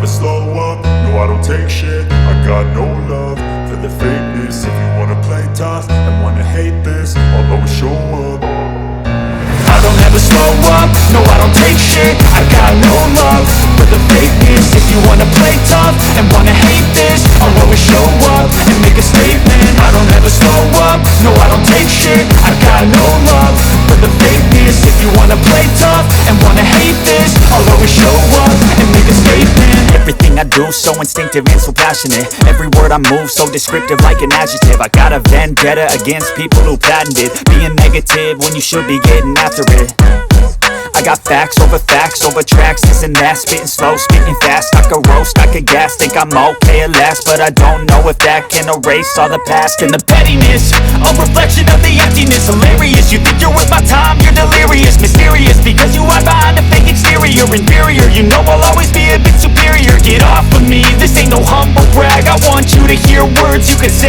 slow up, no I don't take shit. I got no love for the fakeness. If you wanna play tough and wanna hate this, I'll always show up. I don't ever slow up, no I don't take shit. I got no love for the fakeness. If you wanna play tough and wanna hate this, I'll always show up and make a statement. I don't ever slow up, no I don't take shit. I got no love for the fakeness. If you wanna play tough and wanna hate this, I'll always show up and make a statement. Everything I do so instinctive and so passionate. Every word I move so descriptive like an adjective. I got a vendetta against people who patented being negative when you should be getting after it. I got facts over tracks, this and that. Spitting slow, spitting fast, I could roast, I could gas. Think I'm okay at last, but I don't know if that can erase all the past. And the pettiness, a reflection of the emptiness. Hilarious, you think you're worth my time, you're delirious. Mysterious, because you hide behind a fake exterior. Inferior, you know I'll always be a bit superior. Get off of me, this ain't no humble brag. I want you to hear words you can say